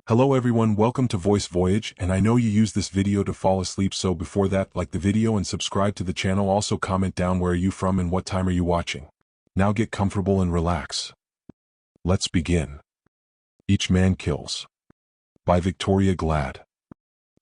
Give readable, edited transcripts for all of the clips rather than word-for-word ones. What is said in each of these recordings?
Hello everyone, welcome to Voice Voyage, and I know you use this video to fall asleep, so before that, like the video and subscribe to the channel. Also comment down where are you from and what time are you watching. Now get comfortable and relax. Let's begin. Each Man Kills by Victoria Glad.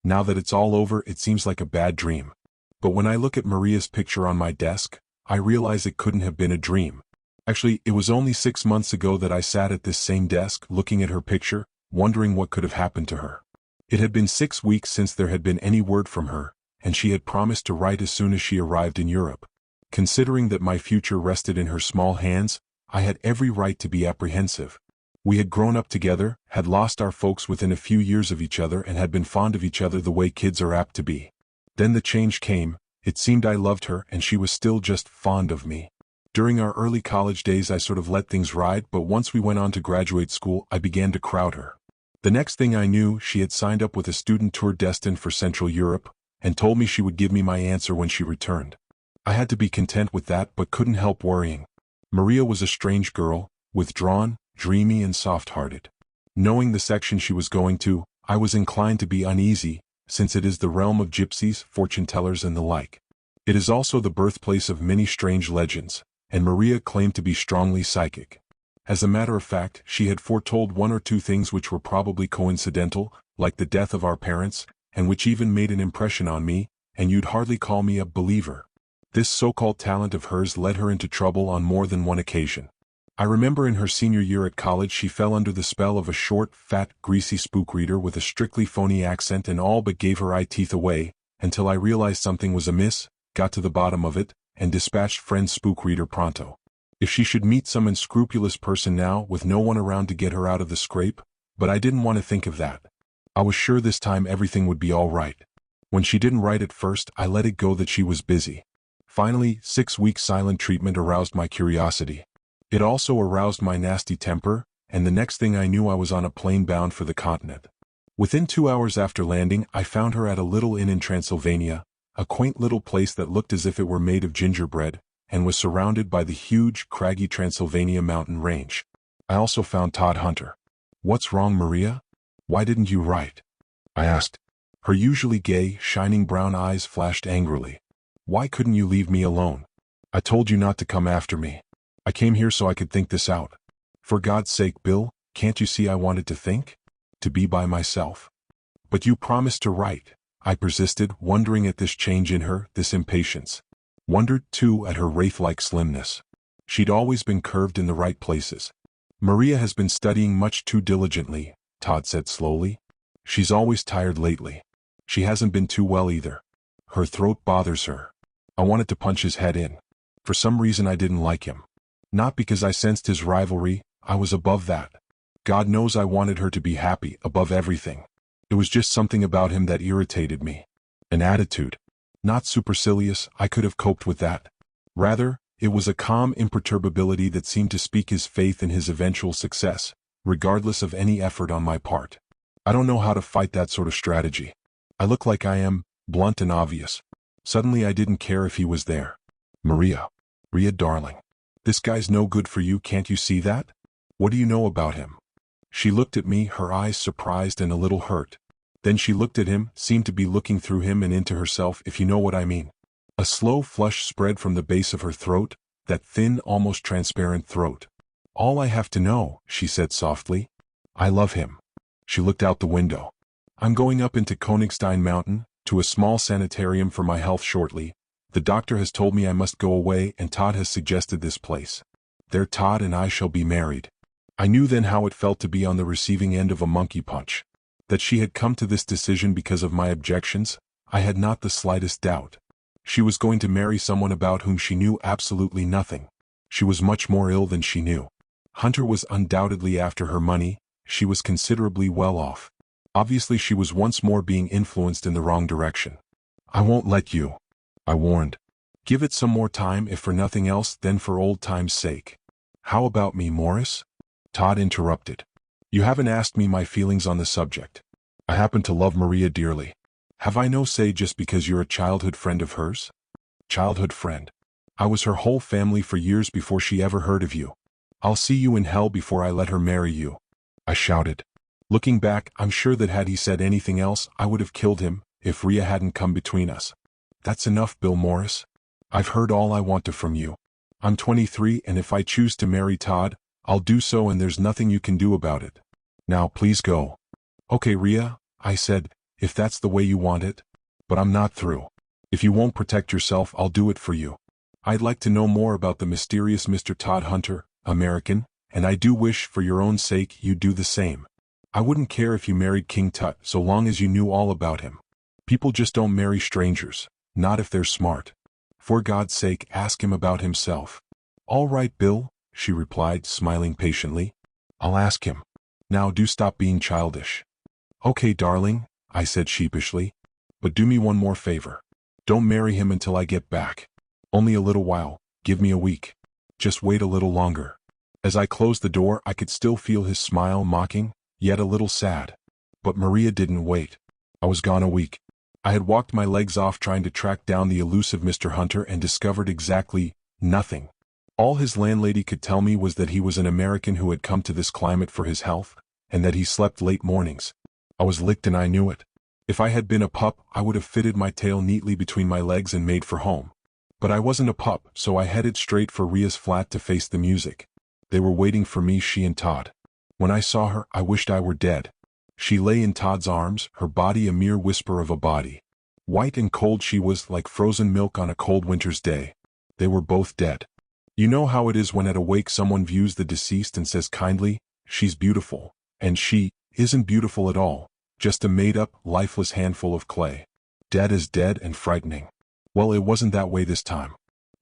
Now that it's all over, it seems like a bad dream. But when I look at Maria's picture on my desk, I realize it couldn't have been a dream. Actually, it was only 6 months ago that I sat at this same desk looking at her picture, wondering what could have happened to her. It had been 6 weeks since there had been any word from her, and she had promised to write as soon as she arrived in Europe. Considering that my future rested in her small hands, I had every right to be apprehensive. We had grown up together, had lost our folks within a few years of each other, and had been fond of each other the way kids are apt to be. Then the change came. It seemed I loved her and she was still just fond of me. During our early college days I sort of let things ride, but once we went on to graduate school I began to crowd her. The next thing I knew, she had signed up with a student tour destined for Central Europe, and told me she would give me my answer when she returned. I had to be content with that, but couldn't help worrying. Maria was a strange girl, withdrawn, dreamy and soft-hearted. Knowing the section she was going to, I was inclined to be uneasy, since it is the realm of gypsies, fortune-tellers and the like. It is also the birthplace of many strange legends, and Maria claimed to be strongly psychic. As a matter of fact, she had foretold one or two things which were probably coincidental, like the death of our parents, and which even made an impression on me, and you'd hardly call me a believer. This so-called talent of hers led her into trouble on more than one occasion. I remember in her senior year at college she fell under the spell of a short, fat, greasy spook reader with a strictly phony accent and all but gave her eye teeth away, until I realized something was amiss, got to the bottom of it, and dispatched friend spook reader pronto. If she should meet some unscrupulous person now with no one around to get her out of the scrape, but I didn't want to think of that. I was sure this time everything would be all right. When she didn't write at first, I let it go that she was busy. Finally, 6 weeks silent treatment aroused my curiosity. It also aroused my nasty temper, and the next thing I knew I was on a plane bound for the continent. Within 2 hours after landing, I found her at a little inn in Transylvania, a quaint little place that looked as if it were made of gingerbread, and was surrounded by the huge, craggy Transylvania mountain range. I also found Todd Hunter. "What's wrong, Maria? Why didn't you write?" I asked. Her usually gay, shining brown eyes flashed angrily. "Why couldn't you leave me alone? I told you not to come after me. I came here so I could think this out. For God's sake, Bill, can't you see I wanted to think? To be by myself." "But you promised to write," I persisted, wondering at this change in her, this impatience. Wondered, too, at her wraith-like slimness. She'd always been curved in the right places. "Maria has been studying much too diligently," Todd said slowly. "She's always tired lately. She hasn't been too well either. Her throat bothers her." I wanted to punch his head in. For some reason I didn't like him. Not because I sensed his rivalry, I was above that. God knows I wanted her to be happy, above everything. It was just something about him that irritated me. An attitude. Not supercilious, I could have coped with that. Rather, it was a calm imperturbability that seemed to speak his faith in his eventual success, regardless of any effort on my part. I don't know how to fight that sort of strategy. I look like I am, blunt and obvious. Suddenly I didn't care if he was there. "Maria. Maria, darling. This guy's no good for you, can't you see that? What do you know about him?" She looked at me, her eyes surprised and a little hurt. Then she looked at him, seemed to be looking through him and into herself, if you know what I mean. A slow flush spread from the base of her throat, that thin, almost transparent throat. "All I have to know," she said softly. "I love him." She looked out the window. "I'm going up into Königstein Mountain, to a small sanitarium for my health shortly. The doctor has told me I must go away, and Todd has suggested this place. There Todd and I shall be married." I knew then how it felt to be on the receiving end of a monkey punch. That she had come to this decision because of my objections, I had not the slightest doubt. She was going to marry someone about whom she knew absolutely nothing. She was much more ill than she knew. Hunter was undoubtedly after her money. She was considerably well off. Obviously she was once more being influenced in the wrong direction. "I won't let you," I warned. "Give it some more time, if for nothing else, then for old time's sake." "How about me, Morris?" Todd interrupted. "You haven't asked me my feelings on the subject. I happen to love Maria dearly. Have I no say just because you're a childhood friend of hers?" "Childhood friend? I was her whole family for years before she ever heard of you. I'll see you in hell before I let her marry you," I shouted. Looking back, I'm sure that had he said anything else, I would have killed him, if Rhea hadn't come between us. That's enough, Bill Morris. I've heard all I want to from you. I'm 23, and if I choose to marry Todd, I'll do so, and there's nothing you can do about it. Now please go. Okay, Rhea, I said, if that's the way you want it. But I'm not through. If you won't protect yourself, I'll do it for you. I'd like to know more about the mysterious Mr. Todd Hunter, American, and I do wish, for your own sake, you'd do the same. I wouldn't care if you married King Tut, so long as you knew all about him. People just don't marry strangers, not if they're smart. For God's sake, ask him about himself. All right, Bill, she replied, smiling patiently. I'll ask him. Now do stop being childish. Okay, darling, I said sheepishly. But do me one more favor. Don't marry him until I get back. Only a little while, give me a week. Just wait a little longer. As I closed the door, I could still feel his smile, mocking, yet a little sad. But Maria didn't wait. I was gone a week. I had walked my legs off trying to track down the elusive Mr. Hunter and discovered exactly nothing. All his landlady could tell me was that he was an American who had come to this climate for his health, and that he slept late mornings. I was licked and I knew it. If I had been a pup, I would have fitted my tail neatly between my legs and made for home. But I wasn't a pup, so I headed straight for Rhea's flat to face the music. They were waiting for me, she and Todd. When I saw her, I wished I were dead. She lay in Todd's arms, her body a mere whisper of a body. White and cold she was, like frozen milk on a cold winter's day. They were both dead. You know how it is when at a wake someone views the deceased and says kindly, "She's beautiful," and she isn't beautiful at all, just a made-up, lifeless handful of clay. Dead as dead and frightening. Well, it wasn't that way this time.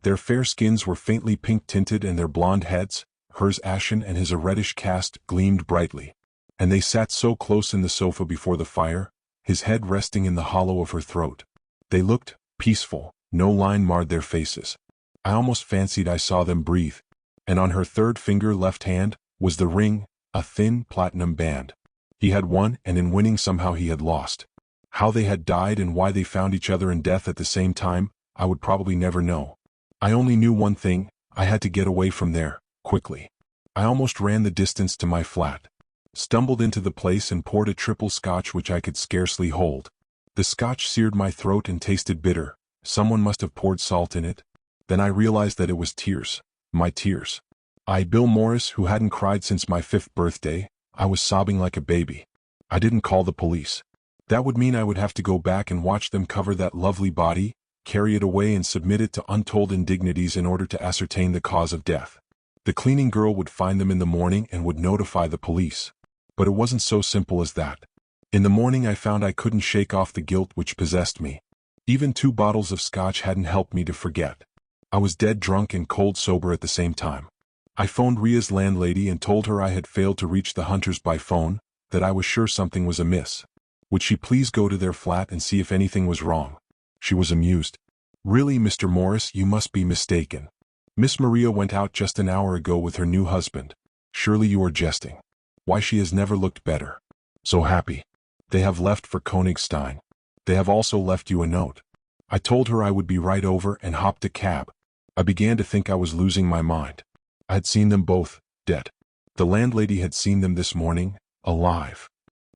Their fair skins were faintly pink-tinted and their blonde heads, hers ashen and his a reddish cast, gleamed brightly. And they sat so close in the sofa before the fire, his head resting in the hollow of her throat. They looked peaceful, no line marred their faces. I almost fancied I saw them breathe. And on her third finger, left hand, was the ring, a thin platinum band. He had won, and in winning somehow he had lost. How they had died and why they found each other in death at the same time, I would probably never know. I only knew one thing: I had to get away from there, quickly. I almost ran the distance to my flat. Stumbled into the place and poured a triple scotch which I could scarcely hold. The scotch seared my throat and tasted bitter. Someone must have poured salt in it. Then I realized that it was tears. My tears. I, Bill Morris, who hadn't cried since my 5th birthday, I was sobbing like a baby. I didn't call the police. That would mean I would have to go back and watch them cover that lovely body, carry it away and submit it to untold indignities in order to ascertain the cause of death. The cleaning girl would find them in the morning and would notify the police. But it wasn't so simple as that. In the morning I found I couldn't shake off the guilt which possessed me. Even 2 bottles of scotch hadn't helped me to forget. I was dead drunk and cold sober at the same time. I phoned Rhea's landlady and told her I had failed to reach the Hunters by phone, that I was sure something was amiss. Would she please go to their flat and see if anything was wrong? She was amused. Really, Mr. Morris, you must be mistaken. Miss Maria went out just an hour ago with her new husband. Surely you are jesting. Why, she has never looked better. So happy. They have left for Königstein. They have also left you a note. I told her I would be right over and hopped a cab. I began to think I was losing my mind. I had seen them both, dead. The landlady had seen them this morning, alive.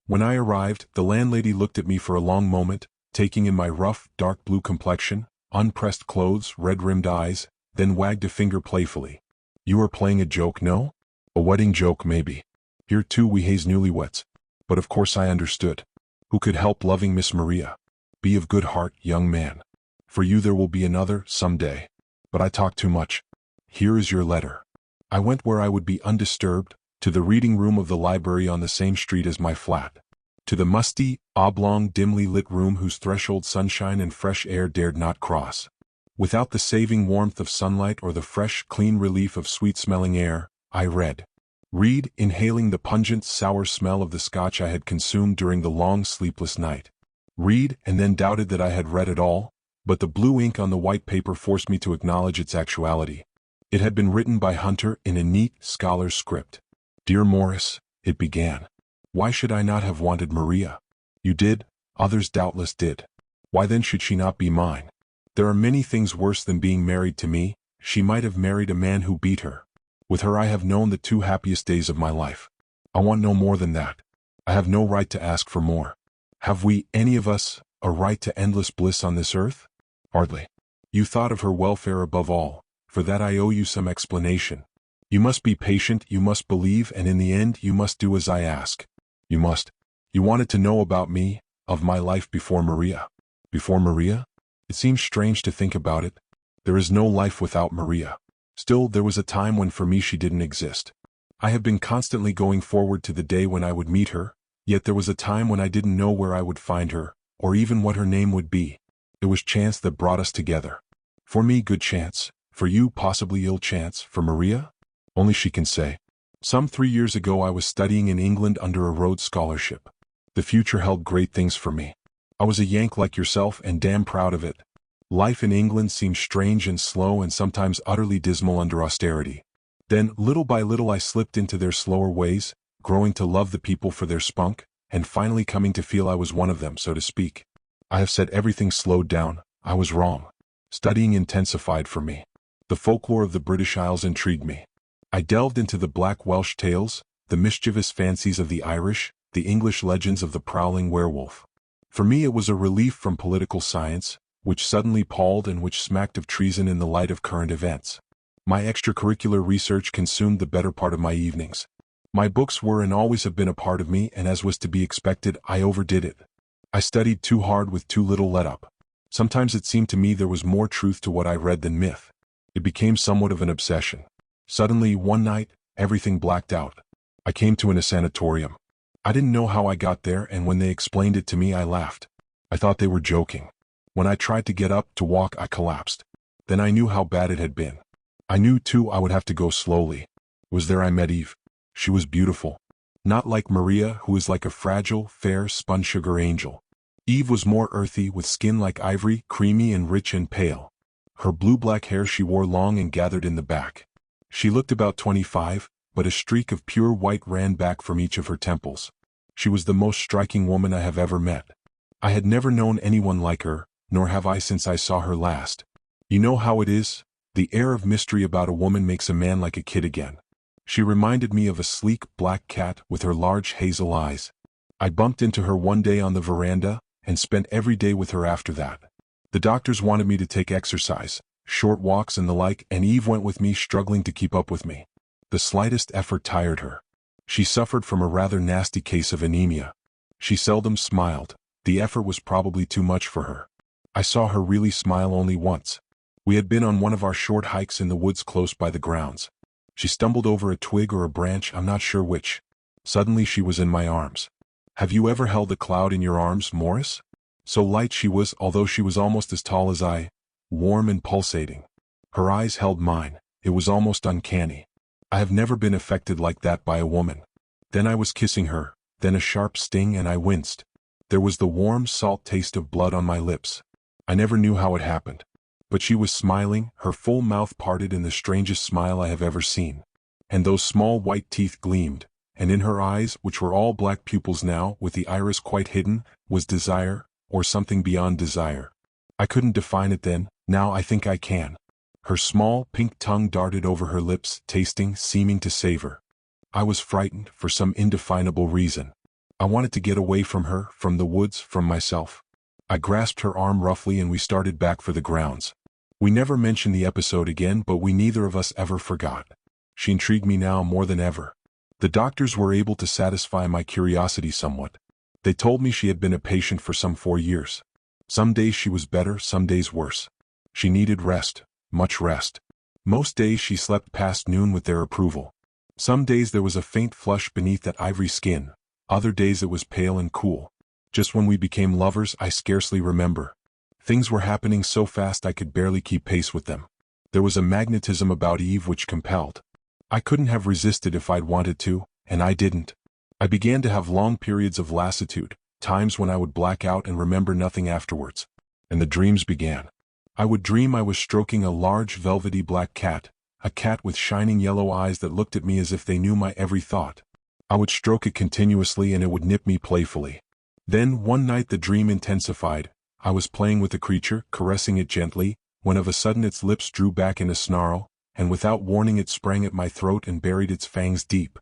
When I arrived, the landlady looked at me for a long moment, taking in my rough, dark blue complexion, unpressed clothes, red-rimmed eyes, then wagged a finger playfully. You are playing a joke, no? A wedding joke, maybe. Here too we haze newlyweds. But of course I understood. Who could help loving Miss Maria? Be of good heart, young man. For you there will be another, some day. But I talk too much. Here is your letter. I went where I would be undisturbed, to the reading room of the library on the same street as my flat. To the musty, oblong, dimly lit room whose threshold sunshine and fresh air dared not cross. Without the saving warmth of sunlight or the fresh, clean relief of sweet-smelling air, I read. Read, inhaling the pungent, sour smell of the scotch I had consumed during the long, sleepless night. Read, and then doubted that I had read it all, but the blue ink on the white paper forced me to acknowledge its actuality. It had been written by Hunter in a neat, scholar's script. Dear Morris, it began. Why should I not have wanted Maria? You did, others doubtless did. Why then should she not be mine? There are many things worse than being married to me. She might have married a man who beat her. With her I have known the 2 happiest days of my life. I want no more than that. I have no right to ask for more. Have we, any of us, a right to endless bliss on this earth? Hardly. You thought of her welfare above all. For that I owe you some explanation. You must be patient, you must believe, and in the end you must do as I ask. You must. You wanted to know about me, of my life before Maria. Before Maria? It seems strange to think about it. There is no life without Maria. Still, there was a time when for me she didn't exist. I have been constantly going forward to the day when I would meet her, yet there was a time when I didn't know where I would find her, or even what her name would be. It was chance that brought us together. For me, good chance. For you, possibly ill chance. For Maria? Only she can say. Some 3 years ago I was studying in England under a Rhodes Scholarship. The future held great things for me. I was a Yank like yourself and damn proud of it. Life in England seemed strange and slow and sometimes utterly dismal under austerity. Then, little by little I slipped into their slower ways, growing to love the people for their spunk, and finally coming to feel I was one of them, so to speak. I have said everything slowed down. I was wrong. Studying intensified for me. The folklore of the British Isles intrigued me. I delved into the black Welsh tales, the mischievous fancies of the Irish, the English legends of the prowling werewolf. For me it was a relief from political science, which suddenly palled and which smacked of treason in the light of current events. My extracurricular research consumed the better part of my evenings. My books were and always have been a part of me, and as was to be expected, I overdid it. I studied too hard with too little let-up. Sometimes it seemed to me there was more truth to what I read than myth. It became somewhat of an obsession. Suddenly, one night, everything blacked out. I came to in a sanatorium. I didn't know how I got there, and when they explained it to me I laughed. I thought they were joking. When I tried to get up, to walk, I collapsed. Then I knew how bad it had been. I knew, too, I would have to go slowly. It was there I met Eve. She was beautiful. Not like Maria, who is like a fragile, fair, spun-sugar angel. Eve was more earthy, with skin like ivory, creamy and rich and pale. Her blue-black hair she wore long and gathered in the back. She looked about 25, but a streak of pure white ran back from each of her temples. She was the most striking woman I have ever met. I had never known anyone like her, nor have I since I saw her last. You know how it is? The air of mystery about a woman makes a man like a kid again. She reminded me of a sleek black cat with her large hazel eyes. I bumped into her one day on the veranda, and spent every day with her after that. The doctors wanted me to take exercise, short walks and the like, and Eve went with me, struggling to keep up with me. The slightest effort tired her. She suffered from a rather nasty case of anemia. She seldom smiled. The effort was probably too much for her. I saw her really smile only once. We had been on one of our short hikes in the woods close by the grounds. She stumbled over a twig or a branch, I'm not sure which. Suddenly she was in my arms. Have you ever held a cloud in your arms, Morris? So light she was, although she was almost as tall as I, warm and pulsating. Her eyes held mine. It was almost uncanny. I have never been affected like that by a woman. Then I was kissing her, then a sharp sting and I winced. There was the warm, salt taste of blood on my lips. I never knew how it happened. But she was smiling, her full mouth parted in the strangest smile I have ever seen. And those small white teeth gleamed, and in her eyes, which were all black pupils now, with the iris quite hidden, was desire, or something beyond desire. I couldn't define it then, now I think I can. Her small, pink tongue darted over her lips, tasting, seeming to savor. I was frightened, for some indefinable reason. I wanted to get away from her, from the woods, from myself. I grasped her arm roughly and we started back for the grounds. We never mentioned the episode again, but we neither of us ever forgot. She intrigued me now more than ever. The doctors were able to satisfy my curiosity somewhat. They told me she had been a patient for some 4 years. Some days she was better, some days worse. She needed rest, much rest. Most days she slept past noon with their approval. Some days there was a faint flush beneath that ivory skin, other days it was pale and cool. Just when we became lovers, I scarcely remember. Things were happening so fast I could barely keep pace with them. There was a magnetism about Eve which compelled. I couldn't have resisted if I'd wanted to, and I didn't. I began to have long periods of lassitude, times when I would black out and remember nothing afterwards. And the dreams began. I would dream I was stroking a large velvety black cat, a cat with shining yellow eyes that looked at me as if they knew my every thought. I would stroke it continuously and it would nip me playfully. Then, one night the dream intensified. I was playing with the creature, caressing it gently, when of a sudden its lips drew back in a snarl, and without warning it sprang at my throat and buried its fangs deep.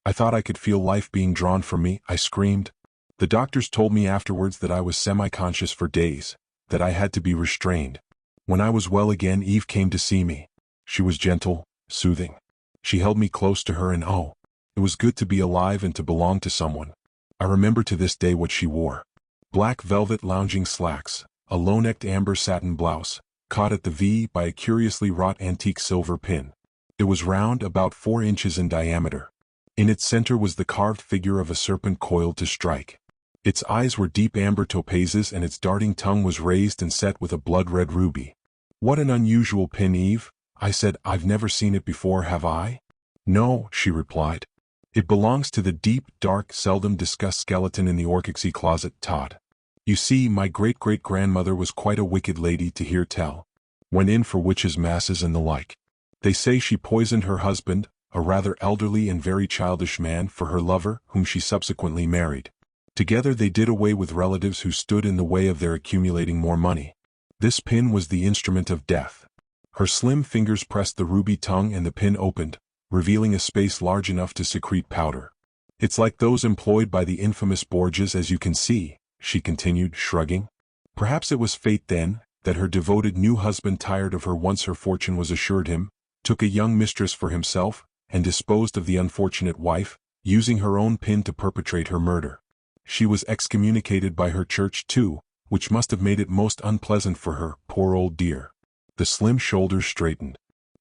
I thought I could feel life being drawn from me, I screamed. The doctors told me afterwards that I was semi-conscious for days, that I had to be restrained. When I was well again, Eve came to see me. She was gentle, soothing. She held me close to her and oh, it was good to be alive and to belong to someone. I remember to this day what she wore. Black velvet lounging slacks, a low-necked amber satin blouse, caught at the V by a curiously wrought antique silver pin. It was round, about 4 inches in diameter. In its center was the carved figure of a serpent coiled to strike. Its eyes were deep amber topazes and its darting tongue was raised and set with a blood-red ruby. What an unusual pin, Eve, I said. I've never seen it before, have I? No, she replied. It belongs to the deep, dark, seldom discussed skeleton in the orchexy closet, Todd. You see, my great-great-grandmother was quite a wicked lady to hear tell. Went in for witches' masses and the like. They say she poisoned her husband, a rather elderly and very childish man, for her lover, whom she subsequently married. Together they did away with relatives who stood in the way of their accumulating more money. This pin was the instrument of death. Her slim fingers pressed the ruby tongue and the pin opened, revealing a space large enough to secrete powder. It's like those employed by the infamous Borgias, as you can see, she continued, shrugging. Perhaps it was fate then, that her devoted new husband, tired of her once her fortune was assured him, took a young mistress for himself, and disposed of the unfortunate wife, using her own pin to perpetrate her murder. She was excommunicated by her church too, which must have made it most unpleasant for her, poor old dear. The slim shoulders straightened.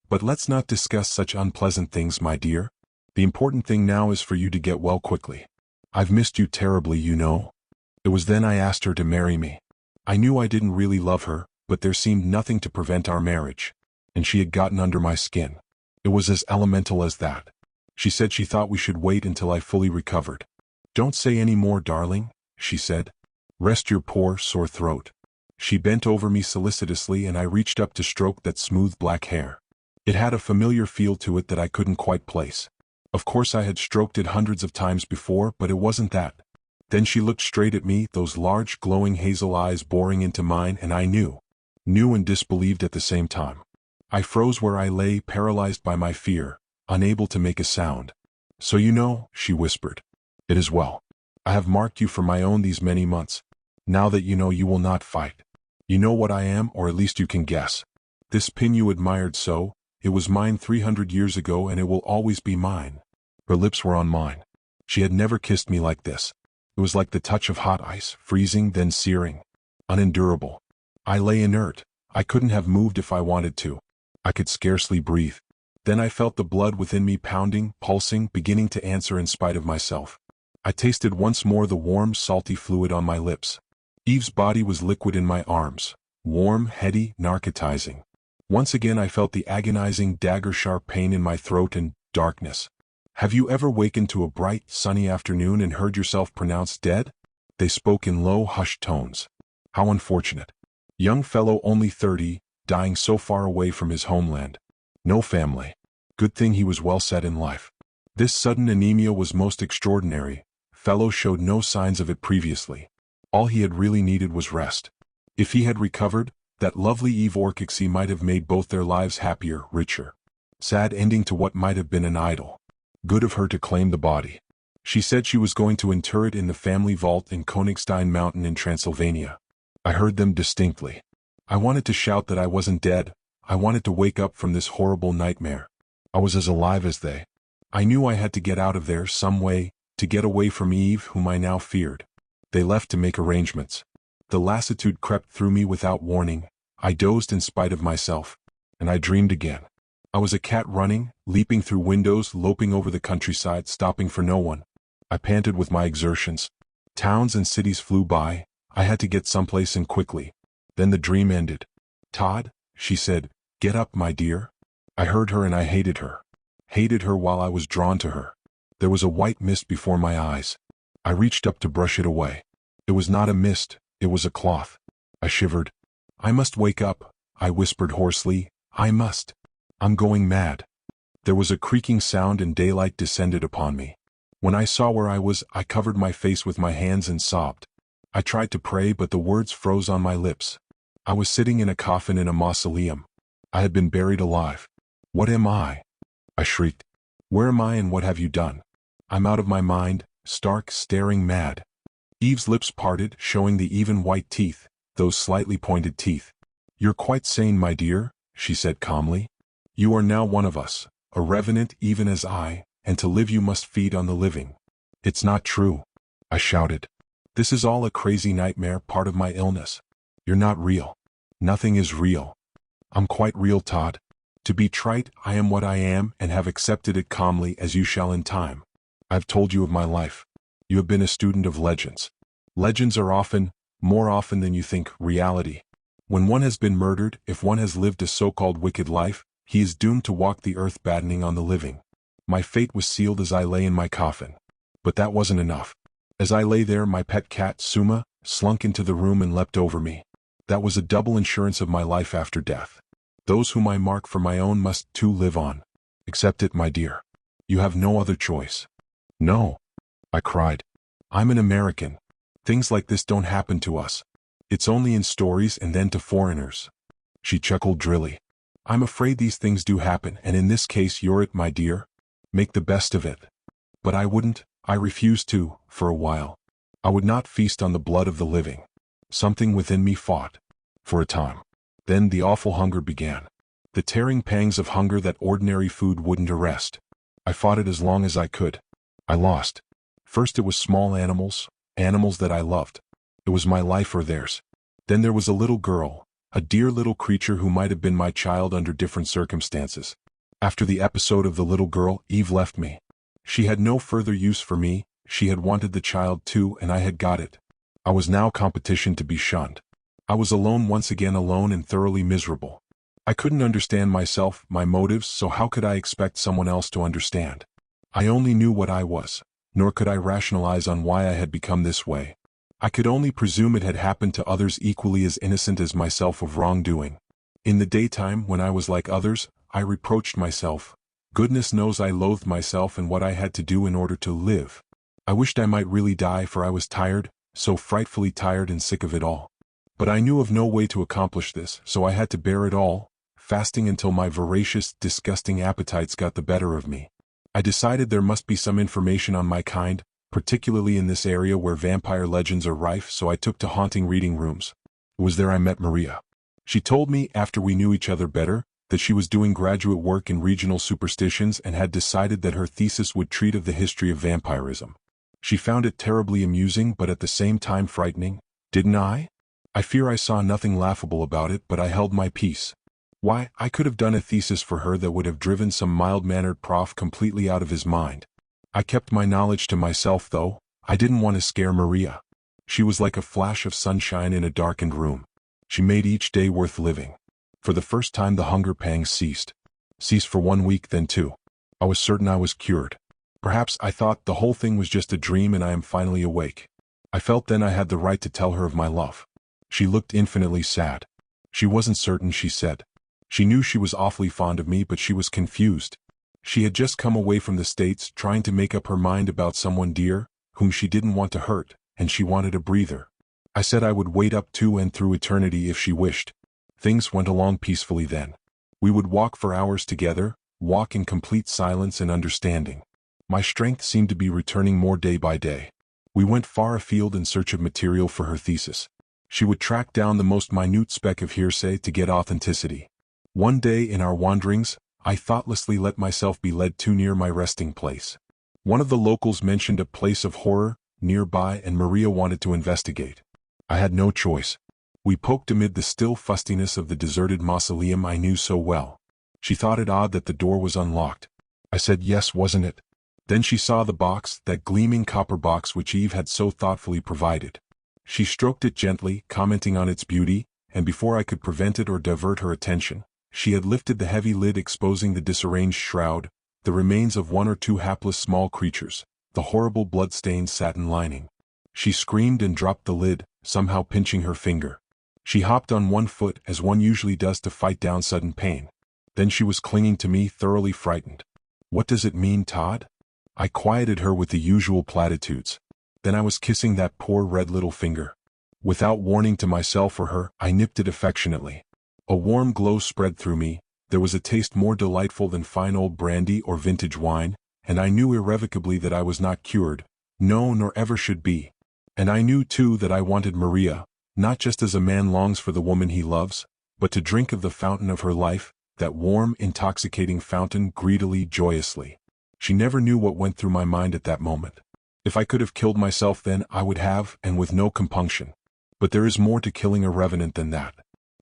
But let's not discuss such unpleasant things, my dear. The important thing now is for you to get well quickly. I've missed you terribly, you know. It was then I asked her to marry me. I knew I didn't really love her, but there seemed nothing to prevent our marriage. And she had gotten under my skin. It was as elemental as that. She said she thought we should wait until I fully recovered. Don't say any more, darling, she said. Rest your poor, sore throat. She bent over me solicitously and I reached up to stroke that smooth black hair. It had a familiar feel to it that I couldn't quite place. Of course I had stroked it hundreds of times before, but it wasn't that. Then she looked straight at me, those large glowing hazel eyes boring into mine, and I knew and disbelieved at the same time. I froze where I lay, paralyzed by my fear, unable to make a sound. So you know, she whispered. It is well. I have marked you for my own these many months. Now that you know, you will not fight. You know what I am, or at least you can guess. This pin you admired so, it was mine 300 years ago and it will always be mine. Her lips were on mine. She had never kissed me like this. It was like the touch of hot ice, freezing, then searing. Unendurable. I lay inert. I couldn't have moved if I wanted to. I could scarcely breathe. Then I felt the blood within me pounding, pulsing, beginning to answer in spite of myself. I tasted once more the warm, salty fluid on my lips. Eve's body was liquid in my arms, warm, heady, narcotizing. Once again I felt the agonizing, dagger-sharp pain in my throat and darkness. Have you ever wakened to a bright, sunny afternoon and heard yourself pronounced dead? They spoke in low, hushed tones. How unfortunate. Young fellow only 30, dying so far away from his homeland. No family. Good thing he was well set in life. This sudden anemia was most extraordinary. Fellow showed no signs of it previously. All he had really needed was rest. If he had recovered, that lovely Eve Orchexy might have made both their lives happier, richer. Sad ending to what might have been an idyll. Good of her to claim the body. She said she was going to inter it in the family vault in Königstein Mountain in Transylvania. I heard them distinctly. I wanted to shout that I wasn't dead. I wanted to wake up from this horrible nightmare. I was as alive as they. I knew I had to get out of there some way, to get away from Eve, whom I now feared. They left to make arrangements. The lassitude crept through me without warning. I dozed in spite of myself. And I dreamed again. I was a cat running, leaping through windows, loping over the countryside, stopping for no one. I panted with my exertions. Towns and cities flew by. I had to get someplace and quickly. Then the dream ended. Todd, she said, get up, my dear. I heard her and I hated her. Hated her while I was drawn to her. There was a white mist before my eyes. I reached up to brush it away. It was not a mist, it was a cloth. I shivered. I must wake up, I whispered hoarsely. I must. I'm going mad. There was a creaking sound and daylight descended upon me. When I saw where I was, I covered my face with my hands and sobbed. I tried to pray, but the words froze on my lips. I was sitting in a coffin in a mausoleum. I had been buried alive. What am I? I shrieked. Where am I and what have you done? I'm out of my mind, stark, staring mad. Eve's lips parted, showing the even white teeth, those slightly pointed teeth. You're quite sane, my dear, she said calmly. You are now one of us, a revenant even as I, and to live you must feed on the living. It's not true, I shouted. This is all a crazy nightmare, part of my illness. You're not real. Nothing is real. I'm quite real, Todd. To be trite, I am what I am and have accepted it calmly, as you shall in time. I've told you of my life. You have been a student of legends. Legends are often, more often than you think, reality. When one has been murdered, if one has lived a so-called wicked life, he is doomed to walk the earth battening on the living. My fate was sealed as I lay in my coffin. But that wasn't enough. As I lay there, my pet cat, Suma, slunk into the room and leapt over me. That was a double insurance of my life after death. Those whom I mark for my own must too live on. Accept it, my dear. You have no other choice. No, I cried. I'm an American. Things like this don't happen to us. It's only in stories and then to foreigners. She chuckled drily. I'm afraid these things do happen, and in this case you're it, my dear. Make the best of it. But I wouldn't, I refused to, for a while. I would not feast on the blood of the living. Something within me fought. For a time. Then the awful hunger began. The tearing pangs of hunger that ordinary food wouldn't arrest. I fought it as long as I could. I lost. First it was small animals, animals that I loved. It was my life or theirs. Then there was a little girl, a dear little creature who might have been my child under different circumstances. After the episode of the little girl, Eve left me. She had no further use for me, she had wanted the child too, and I had got it. I was now competition to be shunned. I was alone once again, alone and thoroughly miserable. I couldn't understand myself, my motives, so how could I expect someone else to understand? I only knew what I was, nor could I rationalize on why I had become this way. I could only presume it had happened to others equally as innocent as myself of wrongdoing. In the daytime, when I was like others, I reproached myself. Goodness knows I loathed myself and what I had to do in order to live. I wished I might really die, for I was tired, so frightfully tired and sick of it all. But I knew of no way to accomplish this, so I had to bear it all, fasting until my voracious, disgusting appetites got the better of me. I decided there must be some information on my kind, particularly in this area where vampire legends are rife, so I took to haunting reading rooms. It was there I met Maria. She told me, after we knew each other better, that she was doing graduate work in regional superstitions and had decided that her thesis would treat of the history of vampirism. She found it terribly amusing but at the same time frightening, didn't I? I fear I saw nothing laughable about it, but I held my peace. Why, I could have done a thesis for her that would have driven some mild-mannered prof completely out of his mind. I kept my knowledge to myself, though. I didn't want to scare Maria. She was like a flash of sunshine in a darkened room. She made each day worth living. For the first time the hunger pangs ceased. Ceased for 1 week, then 2. I was certain I was cured. Perhaps I thought the whole thing was just a dream and I am finally awake. I felt then I had the right to tell her of my love. She looked infinitely sad. She wasn't certain, she said. She knew she was awfully fond of me, but she was confused. She had just come away from the States, trying to make up her mind about someone dear, whom she didn't want to hurt, and she wanted a breather. I said I would wait up to and through eternity if she wished. Things went along peacefully then. We would walk for hours together, walk in complete silence and understanding. My strength seemed to be returning more day by day. We went far afield in search of material for her thesis. She would track down the most minute speck of hearsay to get authenticity. One day in our wanderings, I thoughtlessly let myself be led too near my resting place. One of the locals mentioned a place of horror nearby and Maria wanted to investigate. I had no choice. We poked amid the still fustiness of the deserted mausoleum I knew so well. She thought it odd that the door was unlocked. I said yes, wasn't it? Then she saw the box, that gleaming copper box which Eve had so thoughtfully provided. She stroked it gently, commenting on its beauty, and before I could prevent it or divert her attention, she had lifted the heavy lid, exposing the disarranged shroud, the remains of 1 or 2 hapless small creatures, the horrible blood-stained satin lining. She screamed and dropped the lid, somehow pinching her finger. She hopped on one foot as one usually does to fight down sudden pain. Then she was clinging to me, thoroughly frightened. What does it mean, Todd? I quieted her with the usual platitudes. Then I was kissing that poor red little finger. Without warning to myself or her, I nipped it affectionately. A warm glow spread through me. There was a taste more delightful than fine old brandy or vintage wine, and I knew irrevocably that I was not cured, no, nor ever should be. And I knew too that I wanted Maria, not just as a man longs for the woman he loves, but to drink of the fountain of her life, that warm, intoxicating fountain, greedily, joyously. She never knew what went through my mind at that moment. If I could have killed myself then, I would have, and with no compunction. But there is more to killing a revenant than that.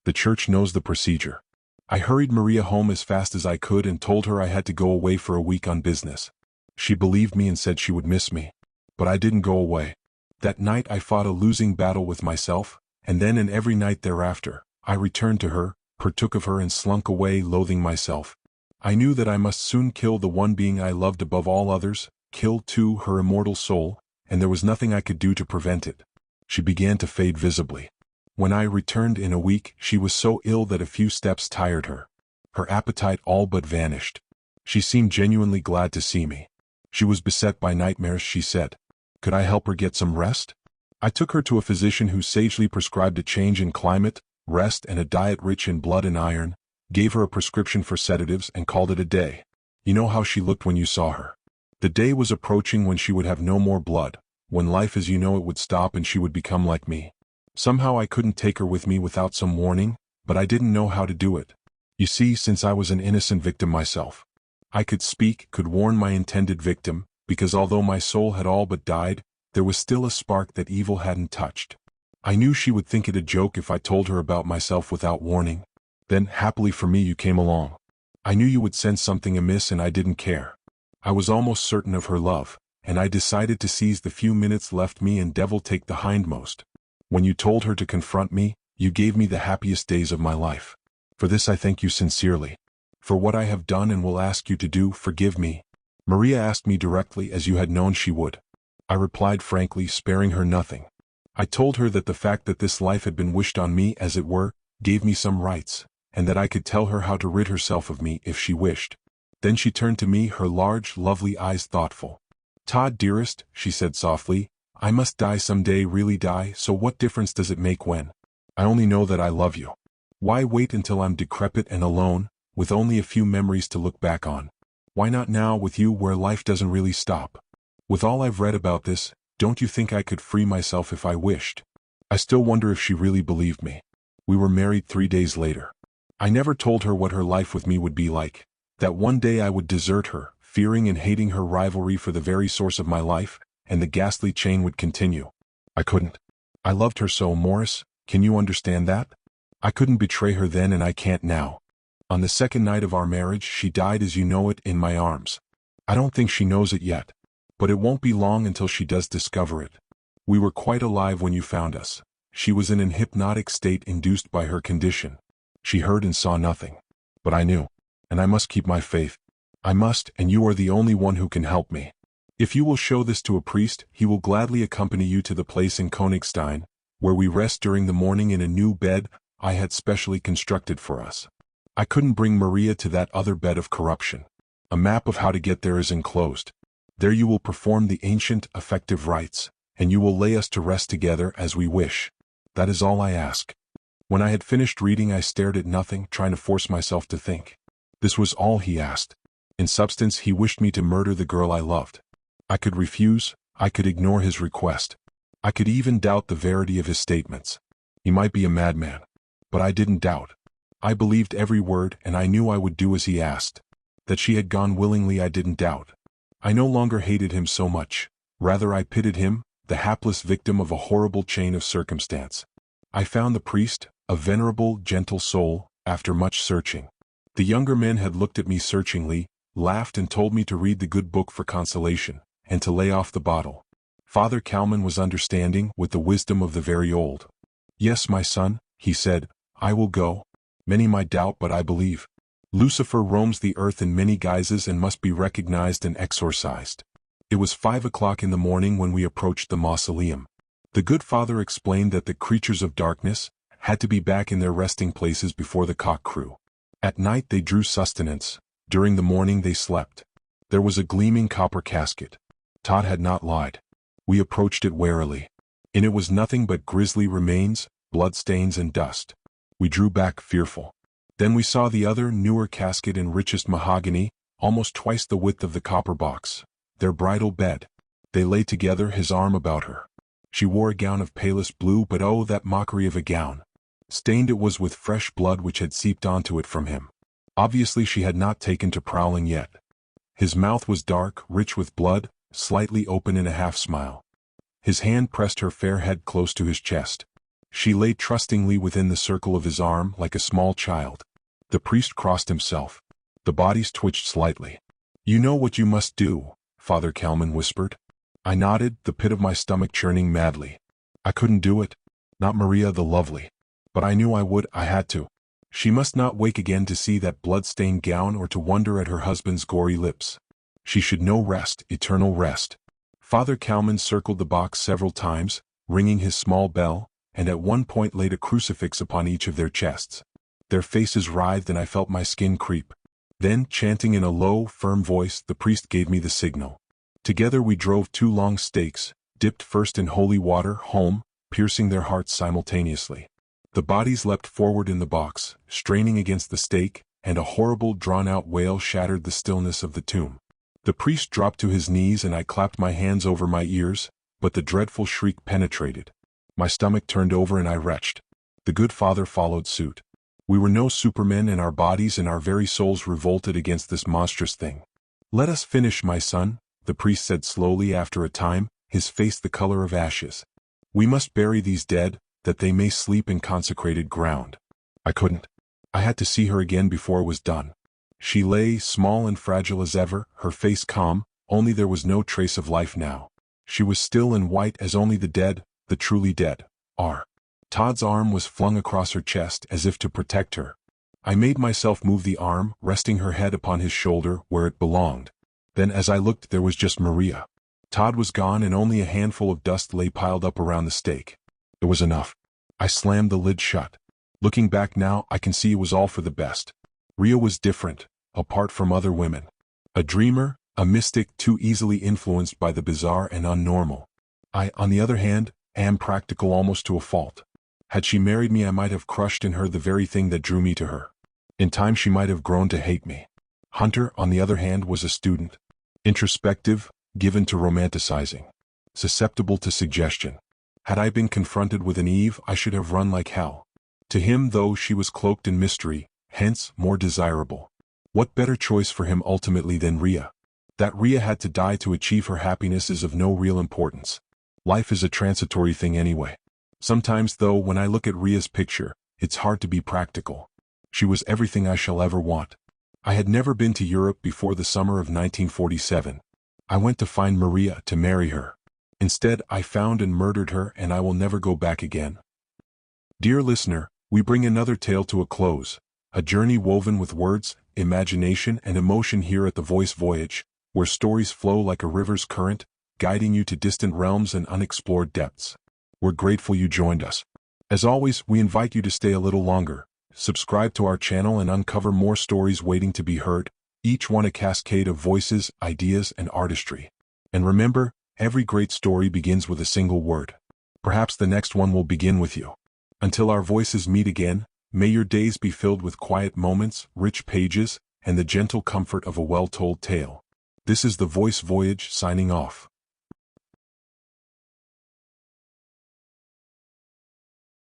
The church knows the procedure. I hurried Maria home as fast as I could and told her I had to go away for a week on business. She believed me and said she would miss me. But I didn't go away. That night I fought a losing battle with myself, and then and every night thereafter, I returned to her, partook of her and slunk away loathing myself. I knew that I must soon kill the one being I loved above all others, kill too her immortal soul, and there was nothing I could do to prevent it. She began to fade visibly. When I returned in a week, she was so ill that a few steps tired her. Her appetite all but vanished. She seemed genuinely glad to see me. She was beset by nightmares, she said. Could I help her get some rest? I took her to a physician who sagely prescribed a change in climate, rest and a diet rich in blood and iron, gave her a prescription for sedatives and called it a day. You know how she looked when you saw her. The day was approaching when she would have no more blood, when life as you know it would stop and she would become like me. Somehow I couldn't take her with me without some warning, but I didn't know how to do it. You see, since I was an innocent victim myself, I could speak, could warn my intended victim, because although my soul had all but died, there was still a spark that evil hadn't touched. I knew she would think it a joke if I told her about myself without warning. Then, happily for me, you came along. I knew you would sense something amiss and I didn't care. I was almost certain of her love, and I decided to seize the few minutes left me and devil take the hindmost. When you told her to confront me, you gave me the happiest days of my life. For this I thank you sincerely. For what I have done and will ask you to do, forgive me. Maria asked me directly as you had known she would. I replied frankly, sparing her nothing. I told her that the fact that this life had been wished on me, as it were, gave me some rights, and that I could tell her how to rid herself of me if she wished. Then she turned to me, her large, lovely eyes thoughtful. Todd, dearest, she said softly, I must die someday, really die, so what difference does it make when? I only know that I love you. Why wait until I'm decrepit and alone, with only a few memories to look back on? Why not now with you where life doesn't really stop? With all I've read about this, don't you think I could free myself if I wished? I still wonder if she really believed me. We were married 3 days later. I never told her what her life with me would be like, that one day I would desert her, fearing and hating her rivalry for the very source of my life, and the ghastly chain would continue. I couldn't. I loved her so, Morris, can you understand that? I couldn't betray her then and I can't now. On the second night of our marriage she died as you know it, in my arms. I don't think she knows it yet, but it won't be long until she does discover it. We were quite alive when you found us. She was in an hypnotic state induced by her condition. She heard and saw nothing. But I knew. And I must keep my faith. I must, and you are the only one who can help me. If you will show this to a priest, he will gladly accompany you to the place in Königstein, where we rest during the morning in a new bed I had specially constructed for us. I couldn't bring Maria to that other bed of corruption. A map of how to get there is enclosed. There you will perform the ancient, effective rites, and you will lay us to rest together as we wish. That is all I ask. When I had finished reading I stared at nothing, trying to force myself to think. This was all he asked. In substance, he wished me to murder the girl I loved. I could refuse, I could ignore his request. I could even doubt the verity of his statements. He might be a madman. But I didn't doubt. I believed every word, and I knew I would do as he asked. That she had gone willingly I didn't doubt. I no longer hated him so much. Rather I pitied him, the hapless victim of a horrible chain of circumstance. I found the priest, a venerable, gentle soul, after much searching. The younger men had looked at me searchingly, laughed and told me to read the good book for consolation, and to lay off the bottle. Father Kalman was understanding, with the wisdom of the very old. Yes, my son, he said, I will go. Many might doubt, but I believe. Lucifer roams the earth in many guises and must be recognized and exorcised. It was 5 o'clock in the morning when we approached the mausoleum. The good father explained that the creatures of darkness had to be back in their resting places before the cock crew. At night they drew sustenance, during the morning they slept. There was a gleaming copper casket. Todd had not lied. We approached it warily. In it was nothing but grisly remains, bloodstains and dust. We drew back fearful. Then we saw the other, newer casket in richest mahogany, almost twice the width of the copper box. Their bridal bed. They lay together, his arm about her. She wore a gown of palest blue, but oh, that mockery of a gown. Stained it was with fresh blood which had seeped onto it from him. Obviously she had not taken to prowling yet. His mouth was dark, rich with blood, slightly open in a half-smile. His hand pressed her fair head close to his chest. She lay trustingly within the circle of his arm like a small child. The priest crossed himself. The bodies twitched slightly. "You know what you must do," Father Kalman whispered. I nodded, the pit of my stomach churning madly. I couldn't do it. Not Maria the lovely. But I knew I would, I had to. She must not wake again to see that blood-stained gown or to wonder at her husband's gory lips. She should know rest, eternal rest. Father Kalman circled the box several times, ringing his small bell, and at one point laid a crucifix upon each of their chests. Their faces writhed and I felt my skin creep. Then, chanting in a low, firm voice, the priest gave me the signal. Together we drove 2 long stakes, dipped first in holy water, home, piercing their hearts simultaneously. The bodies leapt forward in the box, straining against the stake, and a horrible drawn-out wail shattered the stillness of the tomb. The priest dropped to his knees and I clapped my hands over my ears, but the dreadful shriek penetrated. My stomach turned over and I retched. The good father followed suit. We were no supermen, and our bodies and our very souls revolted against this monstrous thing. "Let us finish, my son," the priest said slowly after a time, his face the color of ashes. "We must bury these dead, that they may sleep in consecrated ground." I couldn't. I had to see her again before it was done. She lay, small and fragile as ever, her face calm, only there was no trace of life now. She was still and white as only the dead, the truly dead, are. Todd's arm was flung across her chest as if to protect her. I made myself move the arm, resting her head upon his shoulder where it belonged. Then as I looked, there was just Maria. Todd was gone and only a handful of dust lay piled up around the stake. It was enough. I slammed the lid shut. Looking back now, I can see it was all for the best. Ria was different, apart from other women. A dreamer, a mystic too easily influenced by the bizarre and unnormal. I, on the other hand, am practical almost to a fault. Had she married me, I might have crushed in her the very thing that drew me to her. In time she might have grown to hate me. Hunter, on the other hand, was a student. Introspective, given to romanticizing. Susceptible to suggestion. Had I been confronted with an Eve, I should have run like hell. To him, though, she was cloaked in mystery, hence, more desirable. What better choice for him ultimately than Ria? That Ria had to die to achieve her happiness is of no real importance. Life is a transitory thing anyway. Sometimes, though, when I look at Ria's picture, it's hard to be practical. She was everything I shall ever want. I had never been to Europe before the summer of 1947. I went to find Maria, to marry her. Instead, I found and murdered her, and I will never go back again. Dear listener, we bring another tale to a close, a journey woven with words, imagination, and emotion here at the Voice Voyage, where stories flow like a river's current, guiding you to distant realms and unexplored depths. We're grateful you joined us. As always, we invite you to stay a little longer, subscribe to our channel and uncover more stories waiting to be heard, each one a cascade of voices, ideas, and artistry. And remember, every great story begins with a single word. Perhaps the next one will begin with you. Until our voices meet again, may your days be filled with quiet moments, rich pages, and the gentle comfort of a well-told tale. This is the Voice Voyage signing off.